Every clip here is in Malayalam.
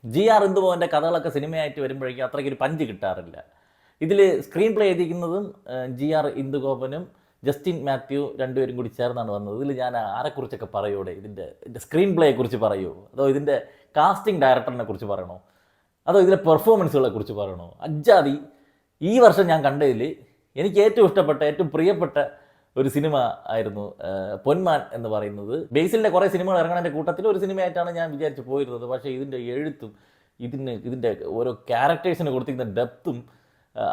GR ഇന്ദുമോഹൻ്റെ കഥകളൊക്കെ സിനിമയായിട്ട് വരുമ്പോഴേക്കും അത്രയ്ക്ക് ഒരു പഞ്ച് കിട്ടാറില്ല. ഇതിൽ സ്ക്രീൻ പ്ലേ ചെയ്തിരിക്കുന്നതും GR ഇന്ദുഗോപനും ജസ്റ്റിൻ മാത്യു രണ്ടുപേരും കൂടി ചേർന്നാണ് വന്നത്. ഇതിൽ ഞാൻ ആരെക്കുറിച്ചൊക്കെ പറയൂടെ? ഇതിൻ്റെ സ്ക്രീൻ പ്ലേയെ കുറിച്ച് പറയുമോ, അതോ ഇതിൻ്റെ കാസ്റ്റിംഗ് ഡയറക്ടറിനെ കുറിച്ച് പറയണോ, അതോ ഇതിലെ പെർഫോമൻസുകളെ കുറിച്ച് പറയണോ? അജ്ജാതി ഈ വർഷം ഞാൻ കണ്ടതിൽ എനിക്ക് ഏറ്റവും ഇഷ്ടപ്പെട്ട, ഏറ്റവും പ്രിയപ്പെട്ട ഒരു സിനിമ ആയിരുന്നു പൊന്മാൻ എന്ന് പറയുന്നത്. ബേസിലിൻ്റെ കുറേ സിനിമകൾ ഇറങ്ങണതിൻ്റെ കൂട്ടത്തിൽ ഒരു സിനിമയായിട്ടാണ് ഞാൻ വിചാരിച്ച് പോയിരുന്നത്. പക്ഷേ ഇതിൻ്റെ എഴുത്തും ഇതിൻ്റെ ഓരോ ക്യാരക്ടേഴ്സിന് കൊടുത്തിരിക്കുന്ന ഡെപ്തും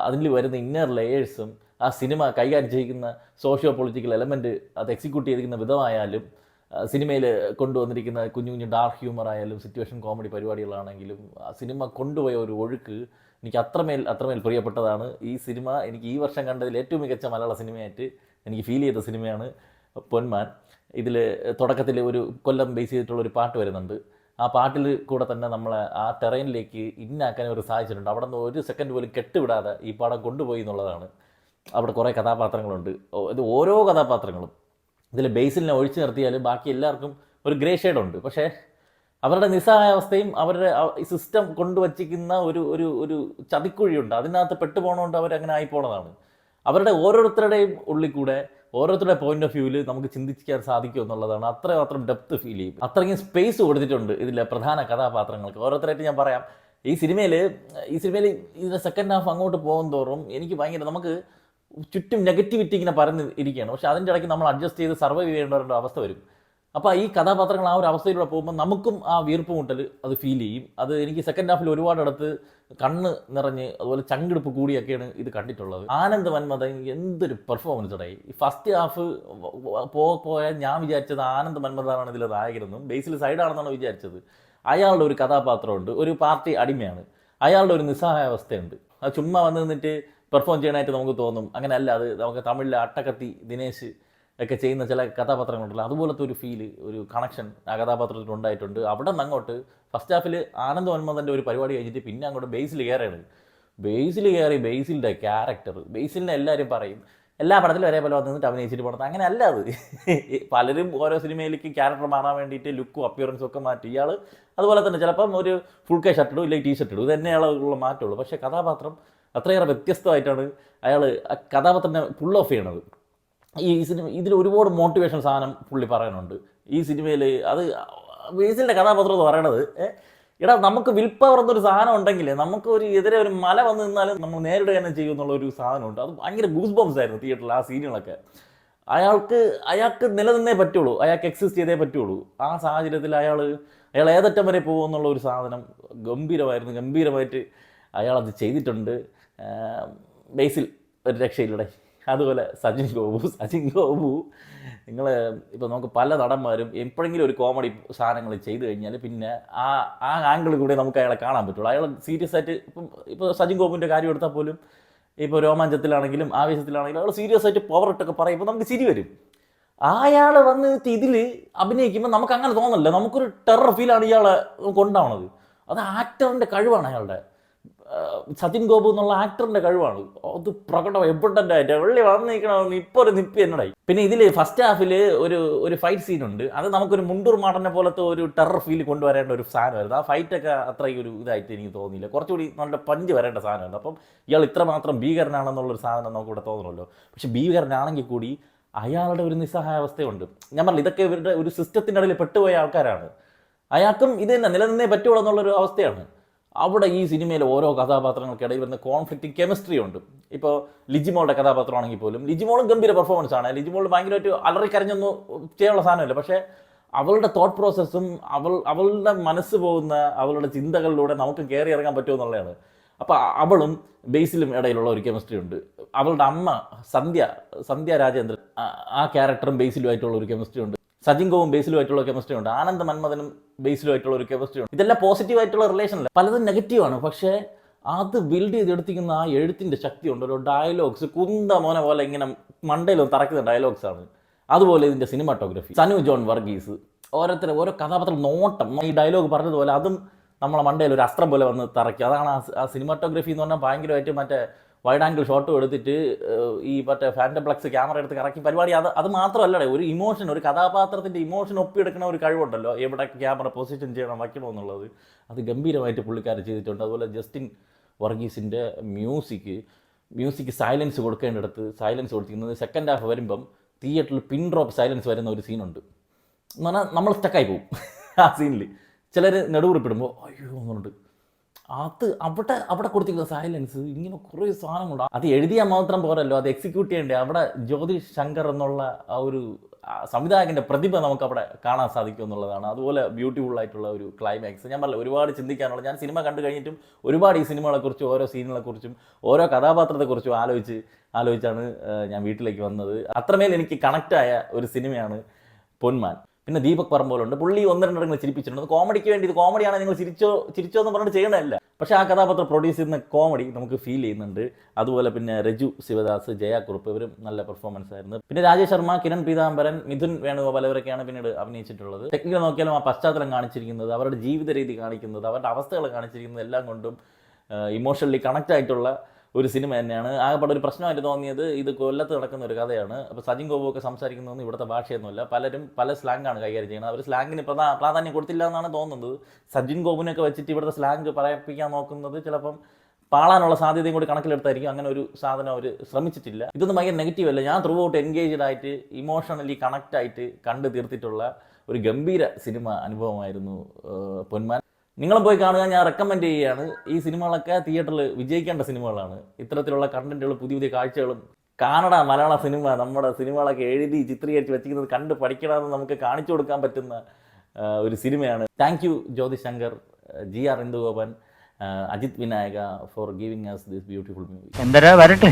അതിൽ വരുന്ന ഇന്നർ ലെയേഴ്സും ആ സിനിമ കൈകാര്യം ചെയ്യുന്ന സോഷ്യോ പൊളിറ്റിക്കൽ എലമെൻറ്റ് അത് എക്സിക്യൂട്ട് ചെയ്തിരിക്കുന്ന വിധമായാലും സിനിമയിൽ കൊണ്ടുവന്നിരിക്കുന്ന കുഞ്ഞു കുഞ്ഞു ഡാർക്ക് ഹ്യൂമർ ആയാലും സിറ്റുവേഷൻ കോമഡി പരിപാടികളാണെങ്കിലും ആ സിനിമ കൊണ്ടുപോയ ഒരു ഒഴുക്ക് എനിക്ക് അത്രമേൽ പ്രിയപ്പെട്ടതാണ്. ഈ സിനിമ എനിക്ക് ഈ വർഷം കണ്ടതിൽ ഏറ്റവും മികച്ച മലയാള സിനിമയായിട്ട് എനിക്ക് ഫീൽ ചെയ്ത സിനിമയാണ് പൊന്മാൻ. ഇതിൽ തുടക്കത്തിൽ ഒരു കൊല്ലം ബേസ് ചെയ്തിട്ടുള്ളൊരു പാട്ട് വരുന്നുണ്ട്. ആ പാട്ടിൽ കൂടെ തന്നെ നമ്മളെ ആ ടെറൈനിലേക്ക് ഇന്നാക്കാൻ അവർ സാധിച്ചിട്ടുണ്ട്. അവിടെ നിന്ന് ഒരു സെക്കൻഡ് പോലും കെട്ടുവിടാതെ ഈ പാടം കൊണ്ടുപോയി എന്നുള്ളതാണ്. അവിടെ കുറേ കഥാപാത്രങ്ങളുണ്ട്. ഇത് ഓരോ കഥാപാത്രങ്ങളും ഇതിൽ ബേസിലിനെ ഒഴിച്ചു നിർത്തിയാൽ ബാക്കി എല്ലാവർക്കും ഒരു ഗ്രേ ഷെയ്ഡുണ്ട്. പക്ഷേ അവരുടെ നിസ്സഹായാവസ്ഥയും അവരുടെ സിസ്റ്റം കൊണ്ടുവച്ചിരിക്കുന്ന ഒരു ചതിക്കുഴിയുണ്ട്. അതിനകത്ത് പെട്ടുപോകണോണ്ട് അവരങ്ങനെ ആയിപ്പോണതാണ്. അവരുടെ ഓരോരുത്തരുടെയും ഉള്ളിൽ കൂടെ ഓരോരുത്തരുടെ പോയിന്റ് ഓഫ് വ്യൂവിൽ നമുക്ക് ചിന്തിക്കാൻ സാധിക്കും എന്നുള്ളതാണ്. അത്രമാത്രം ഡെപ്ത് ഫീൽ ചെയ്യും. അത്രയും സ്പേസ് കൊടുത്തിട്ടുണ്ട് ഇതിലെ പ്രധാന കഥാപാത്രങ്ങൾക്ക്. ഓരോരുത്തരായിട്ട് ഞാൻ പറയാം. ഈ സിനിമയിൽ ഇതിൻ്റെ സെക്കൻഡ് ഹാഫ് അങ്ങോട്ട് പോകും തോറും എനിക്ക് ഭയങ്കര, നമുക്ക് ചുറ്റും നെഗറ്റിവിറ്റി ഇങ്ങനെ പറഞ്ഞ് ഇരിക്കുകയാണ്. പക്ഷേ അതിൻ്റെ ഇടയ്ക്ക് നമ്മൾ അഡ്ജസ്റ്റ് ചെയ്ത് സർവൈവ് ചെയ്യേണ്ട ഒരു അവസ്ഥ വരും. അപ്പോൾ ഈ കഥാപാത്രങ്ങൾ ആ ഒരു അവസ്ഥയിലൂടെ പോകുമ്പോൾ നമുക്കും ആ വീർപ്പ് മുട്ടൽ അത് ഫീൽ ചെയ്യും. അത് എനിക്ക് സെക്കൻഡ് ഹാഫിൽ ഒരുപാടിടത്ത് കണ്ണ് നിറഞ്ഞ് അതുപോലെ ചങ്കെടുപ്പ് കൂടിയൊക്കെയാണ് ഇത് കണ്ടിട്ടുള്ളത്. ആനന്ദ് മന്മഥൻ എന്തൊരു പെർഫോമൻസ് ഇടയി. ഈ ഫസ്റ്റ് ഹാഫ് പോയാൽ ഞാൻ വിചാരിച്ചത് ആനന്ദ് മന്മഥനാണ് ഇതിൽ നായകനെന്നും ബേസിൽ സൈഡാണെന്നാണ് വിചാരിച്ചത്. അയാളുടെ ഒരു കഥാപാത്രമുണ്ട്, ഒരു പാർട്ടി അടിമയാണ്, അയാളുടെ ഒരു നിസ്സഹായാവസ്ഥയുണ്ട്. അത് ചുമ്മാ വന്ന് നിന്നിട്ട് പെർഫോം ചെയ്യാനായിട്ട് നമുക്ക് തോന്നും. അങ്ങനെയല്ല, അത് നമുക്ക് തമിഴിലെ അട്ടക്കത്തി ദിനേശ് ഒക്കെ ചെയ്യുന്ന ചില കഥാപാത്രങ്ങളുണ്ടല്ലോ, അതുപോലത്തെ ഒരു ഫീല്, ഒരു കണക്ഷൻ ആ കഥാപാത്രത്തിൽ ഉണ്ടായിട്ടുണ്ട്. അവിടെ നിന്ന് അങ്ങോട്ട് ഫസ്റ്റ് ഹാഫിൽ ആനന്ദ് മന്മഥൻ്റെ ഒരു പരിപാടി കഴിഞ്ഞിട്ട് പിന്നെ അങ്ങോട്ട് ബേസിൽ കയറി ബേസിലിൻ്റെ ക്യാരക്ടർ, ബേസിലിനെ എല്ലാവരും പറയും എല്ലാ പടത്തിലും ഒരേപോലെ വന്നിട്ട് അഭിനയിച്ചിട്ട് പോകണം. അങ്ങനെ അല്ല അത്. പലരും ഓരോ സിനിമയിലേക്ക് ക്യാരക്ടർ മാറാൻ വേണ്ടിയിട്ട് ലുക്കും അപ്പിയറൻസും ഒക്കെ മാറ്റി. ഇയാൾ അതുപോലെ തന്നെ ചിലപ്പം ഒരു ഫുൾ കൈ ഷർട്ട് ഇടും, ഇല്ലെങ്കിൽ ടീ ഷർട്ട് ഇടും. ഇത് തന്നെയുള്ള മാറ്റമുള്ളൂ. പക്ഷേ കഥാപാത്രം അത്രയേറെ വ്യത്യസ്തമായിട്ടാണ് അയാൾ ആ കഥാപാത്രത്തിനെ ഫുൾ ഓഫ് ചെയ്യണത്. ഈ സിനിമ ഇതിൽ ഒരുപാട് മോട്ടിവേഷൻ സാധനം പുള്ളി പറയാനുണ്ട് ഈ സിനിമയിൽ. അത് ബേസിലിൻ്റെ കഥാപാത്രം എന്ന് പറയണത്, നമുക്ക് വിൽ പവർ എന്നൊരു സാധനം ഉണ്ടെങ്കിൽ നമുക്ക് എതിരെ ഒരു മല വന്ന് നിന്നാലും നമ്മൾ നേരിടുക തന്നെ ചെയ്യും എന്നുള്ളൊരു സാധനമുണ്ട്. അത് ഭയങ്കര ഗൂസ് ബംസ് ആയിരുന്നു തിയേറ്ററിൽ ആ സീനുകളൊക്കെ. അയാൾക്ക് നിലനിന്നേ പറ്റുള്ളൂ, അയാൾക്ക് എക്സിസ്റ്റ് ചെയ്തേ പറ്റുള്ളൂ. ആ സാഹചര്യത്തിൽ അയാൾ ഏതറ്റം വരെ പോകുമെന്നുള്ള ഒരു സാധനം ഗംഭീരമായിട്ട് അയാളത് ചെയ്തിട്ടുണ്ട്. ബേസിൽ ഒരു രക്ഷയിലൂടെ. അതുപോലെ സജിൻ ഗോപു നിങ്ങൾ ഇപ്പോൾ നമുക്ക് പല നടന്മാരും എപ്പോഴെങ്കിലും ഒരു കോമഡി സാധനങ്ങൾ ചെയ്തു കഴിഞ്ഞാൽ പിന്നെ ആ ആംഗിളിൽ കൂടെ നമുക്ക് അയാളെ കാണാൻ പറ്റുള്ളൂ. അയാൾ സീരിയസ് ആയിട്ട് ഇപ്പോൾ സജിൻ ഗോപുവിൻ്റെ കാര്യം എടുത്താൽ പോലും ഇപ്പോൾ രോമാഞ്ചത്തിലാണെങ്കിലും ആവേശത്തിലാണെങ്കിലും അയാൾ സീരിയസ് ആയിട്ട് പവർ ഇട്ടൊക്കെ പറയുമ്പോൾ നമുക്ക് ചിരി വരും. അയാൾ വന്നിട്ട് ഇതിൽ അഭിനയിക്കുമ്പോൾ നമുക്ക് അങ്ങനെ തോന്നല്ല, നമുക്കൊരു ടെറർ ഫീലാണ് ഇയാളെ കൊണ്ടാവണത്. അത് ആക്ടറിൻ്റെ കഴിവാണ്. അയാളുടെ സജിൻ ഗോപു എന്നുള്ള ആക്ടറിൻ്റെ കഴിവാണ്. അത് പ്രകടം എവിഡൻ്റ് ആയിട്ട് വെള്ളി വന്നിരിക്കണം. ഇപ്പോൾ ഒരു നിപ്പി എന്നടായി. പിന്നെ ഇതിൽ ഫസ്റ്റ് ഹാഫിൽ ഒരു ഫൈറ്റ് സീനുണ്ട്. അത് നമുക്കൊരു മുണ്ടൂർ മാടനെ പോലത്തെ ഒരു ടെറർ ഫീൽ കൊണ്ടുവരേണ്ട ഒരു സാധനമായിരുന്നു. ആ ഫൈറ്റൊക്കെ അത്രയും ഒരു ഇതായിട്ട് എനിക്ക് തോന്നിയില്ല. കുറച്ചുകൂടി നല്ല പഞ്ച് വരേണ്ട സാധനമുണ്ട്. അപ്പം ഇയാൾ ഇത്രമാത്രം ഭീകരനാണെന്നുള്ളൊരു സാധനം നമുക്കിവിടെ തോന്നണമല്ലോ. പക്ഷെ ഭീകരനാണെങ്കിൽ കൂടി അയാളുടെ ഒരു നിസ്സഹായാവസ്ഥയുണ്ട്. ഞാൻ പറഞ്ഞില്ല, ഇതൊക്കെ ഇവരുടെ ഒരു സിസ്റ്റത്തിൻ്റെ ഇടയിൽ പെട്ടുപോയ ആൾക്കാരാണ്. അയാൾക്കും ഇത് തന്നെ നിലനിന്നേ പറ്റുള്ളൂ എന്നുള്ളൊരു അവസ്ഥയാണ്. അവിടെ ഈ സിനിമയിൽ ഓരോ കഥാപാത്രങ്ങൾക്കിടയിൽ വരുന്ന കോൺഫ്ലിക്റ്റിംഗ് കെമിസ്ട്രി ഉണ്ട്. ഇപ്പോൾ ലിജിമോളുടെ കഥാപാത്രമാണെങ്കിൽ പോലും ലിജിമോളും ഗംഭീര പെർഫോമൻസ് ആണ്. ലിജിമോൾ ഭയങ്കരമായിട്ട് അലറിക്കരഞ്ഞൊന്നും ചെയ്യാനുള്ള സാധനമില്ല. പക്ഷേ അവളുടെ തോട്ട് പ്രോസസ്സും അവളുടെ മനസ്സ് പോകുന്ന അവളുടെ ചിന്തകളിലൂടെ നമുക്ക് കയറി ഇറങ്ങാൻ പറ്റുമെന്നുള്ളതാണ്. അപ്പോൾ അവളും ബേസിലും ഇടയിലുള്ള ഒരു കെമിസ്ട്രി ഉണ്ട്. അവളുടെ അമ്മ സന്ധ്യ രാജേന്ദ്രൻ, ആ ക്യാരക്ടറും ബേസിലുമായിട്ടുള്ള ഒരു കെമിസ്ട്രി ഉണ്ട്. സജിൻ ഗോവും ബേസിലുമായിട്ടുള്ള കെമിസ്ട്രി ഉണ്ട്. ആനന്ദ് മന്മഥനും ബേസിലുമായിട്ടുള്ള ഒരു കെമിസ്ട്രി ഉണ്ട്. ഇതെല്ലാം പോസിറ്റീവായിട്ടുള്ള റിലേഷനല്ല, പലതും നെഗറ്റീവാണ്. പക്ഷേ അത് ബിൽഡ് ചെയ്തെടുത്തിരിക്കുന്ന ആ എഴുത്തിൻ്റെ ശക്തി ഉണ്ട്. ഒരു ഡയലോഗ്സ് മോനെ പോലെ ഇങ്ങനെ മണ്ടയിലും തറക്കുന്ന ഡയലോഗ്സാണ്. അതുപോലെ ഇതിൻ്റെ സിനിമാറ്റോഗ്രഫി, സനു ജോൺ വർഗീസ്, ഓരോ കഥാപാത്രം നോട്ടം, ഈ ഡയലോഗ് പറഞ്ഞതുപോലെ അതും നമ്മളെ മണ്ടയിൽ ഒരു അസ്ത്രം പോലെ വന്ന് തറയ്ക്കും. അതാണ് ആ സിനിമാറ്റോഗ്രഫി എന്ന് പറഞ്ഞാൽ ഭയങ്കരമായിട്ട് മറ്റേ വൈഡ് ആംഗിൾ ഷോട്ടും എടുത്തിട്ട് ഈ മറ്റേ ഫാൻറ്റം പ്ലക്സ് ക്യാമറ എടുത്ത് കറക്കി പരിപാടി. അത് മാത്രമല്ലടേ, ഒരു ഇമോഷൻ, ഒരു കഥാപാത്രത്തിൻ്റെ ഇമോഷൻ ഒപ്പിയെടുക്കുന്ന ഒരു കഴിവുണ്ടല്ലോ, എവിടെ ക്യാമറ പൊസിഷൻ ചെയ്യണം വയ്ക്കണമെന്നുള്ളത്, അത് ഗംഭീരമായിട്ട് പുള്ളിക്കാർ ചെയ്തിട്ടുണ്ട്. അതുപോലെ ജസ്റ്റിൻ വർഗീസിൻ്റെ മ്യൂസിക് സൈലൻസ് കൊടുക്കേണ്ടിടത്ത് സൈലൻസ് കൊടുത്തിരിക്കുന്നത് സെക്കൻഡ് ഹാഫ് വരുമ്പം തിയേറ്ററിൽ പിൻ ഡ്രോപ്പ് സൈലൻസ് വരുന്ന ഒരു സീനുണ്ട്. എന്ന് പറഞ്ഞാൽ നമ്മൾ സ്റ്റക്കായി പോകും ആ സീനിൽ. ചിലർ നെടുകുറിപ്പിടുമ്പോൾ അയ്യോ എന്നുണ്ട്. അവിടെ കൊടുത്തിരിക്കുന്ന സൈലൻസ്, ഇങ്ങനെ കുറേ സാധനങ്ങളുണ്ട്. അത് എഴുതിയാൽ മാത്രം പോരല്ലോ, അത് എക്സിക്യൂട്ട് ചെയ്യേണ്ടേ. അവിടെ ജ്യോതി ശങ്കർ എന്നുള്ള ആ ഒരു സംവിധായകൻ്റെ പ്രതിഭ നമുക്ക് അവിടെ കാണാൻ സാധിക്കും എന്നുള്ളതാണ്. അതുപോലെ ബ്യൂട്ടിഫുൾ ആയിട്ടുള്ള ഒരു ക്ലൈമാക്സ്. ഞാൻ പറഞ്ഞില്ല, ഒരുപാട് ചിന്തിക്കാനുള്ള. ഞാൻ സിനിമ കണ്ടു കഴിഞ്ഞിട്ടും ഒരുപാട് ഈ സിനിമകളെക്കുറിച്ചും ഓരോ സീനുകളെക്കുറിച്ചും ഓരോ കഥാപാത്രത്തെക്കുറിച്ചും ആലോചിച്ചാണ് ഞാൻ വീട്ടിലേക്ക് വന്നത്. അത്രമേൽ എനിക്ക് കണക്റ്റായ ഒരു സിനിമയാണ് പൊന്മാൻ. പിന്നെ ദീപക് പറമ്പോലുണ്ട്, പുള്ളി 1-2 ചിരിപ്പിച്ചിട്ടുണ്ട്. കോമഡിക്ക് വേണ്ടി, ഇത് കോമഡിയാണ് നിങ്ങൾ ചിരിച്ചോ എന്ന് പറഞ്ഞിട്ട് ചെയ്യണമല്ല, പക്ഷേ ആ കഥാപാത്രം പ്രൊഡ്യൂസ് ചെയ്യുന്ന കോമഡി നമുക്ക് ഫീൽ ചെയ്യുന്നുണ്ട്. അതുപോലെ പിന്നെ രജു ശിവദാസ്, ജയാക്കുറുപ്പ്, ഇവരും നല്ല പെർഫോമൻസ് ആയിരുന്നു. പിന്നെ രാജേഷ് ശർമ്മ, കിരൺ പീതാംബരൻ, മിഥുൻ വേണുഗോപാൽ, ഇവരൊക്കെയാണ് പിന്നീട് അഭിനയിച്ചിട്ടുള്ളത്. ടെക്നിക്കൽ നോക്കിയാലും ആ പശ്ചാത്തലം കാണിച്ചിരിക്കുന്നത്, അവരുടെ ജീവിത രീതി കാണിക്കുന്നത്, അവരുടെ അവസ്ഥകൾ കാണിച്ചിരിക്കുന്നത് എല്ലാം കൊണ്ടും ഇമോഷണലി കണക്റ്റ് ആയിട്ടുള്ള ഒരു സിനിമ തന്നെയാണ്. ആകെപ്പാടെ ഒരു പ്രശ്നമായിട്ട് തോന്നിയത്, ഇത് കൊല്ലത്ത് നടക്കുന്ന ഒരു കഥയാണ്. അപ്പോൾ സജിൻ ഗോപുവൊക്കെ സംസാരിക്കുന്നതൊന്നും ഇവിടുത്തെ ഭാഷയൊന്നുമല്ല. പലരും പല സ്ലാങ്ങാണ് കൈകാര്യം ചെയ്യുന്നത്. അവർ സ്ലാങ്ങിന് പ്രാധാന്യം കൊടുത്തില്ല എന്നാണ് തോന്നുന്നത്. സജിൻ ഗോപുവിനൊക്കെ വെച്ചിട്ട് ഇവിടുത്തെ സ്ലാങ് പറയിപ്പിക്കാൻ നോക്കുന്നത് ചിലപ്പം പാളാനുള്ള സാധ്യതയും കൂടി കണക്കിലെടുത്തായിരിക്കും. അങ്ങനെ ഒരു സാധനം അവർ ശ്രമിച്ചിട്ടില്ല. ഇതൊന്നും ഭയങ്കര നെഗറ്റീവ് അല്ല. ഞാൻ ത്രൂ ഔട്ട് എൻഗേജ്ഡ് ആയിട്ട് ഇമോഷണലി കണക്റ്റ് ആയിട്ട് കണ്ടു തീർത്തിട്ടുള്ള ഒരു ഗംഭീര സിനിമ അനുഭവമായിരുന്നു പൊന്മാൻ. നിങ്ങളും പോയി കാണുക, ഞാൻ റെക്കമെൻഡ് ചെയ്യുകയാണ്. ഈ സിനിമകളൊക്കെ തിയേറ്ററിൽ വിജയിക്കേണ്ട സിനിമകളാണ്. ഇത്തരത്തിലുള്ള കണ്ടന്റുകളും പുതിയ കാഴ്ചകളും കാണട. മലയാള സിനിമ, നമ്മുടെ സിനിമകളൊക്കെ എഴുതി ചിത്രീകരിച്ച് വെച്ചിരിക്കുന്നത് കണ്ട് പഠിക്കണമെന്ന് നമുക്ക് കാണിച്ചു കൊടുക്കാൻ പറ്റുന്ന ഒരു സിനിമയാണ്. Thank you Jyothi Shankar, GR Indugopan, Ajith Vinayaka for giving us this beautiful movie. എന്തരാ വരട്ടെ.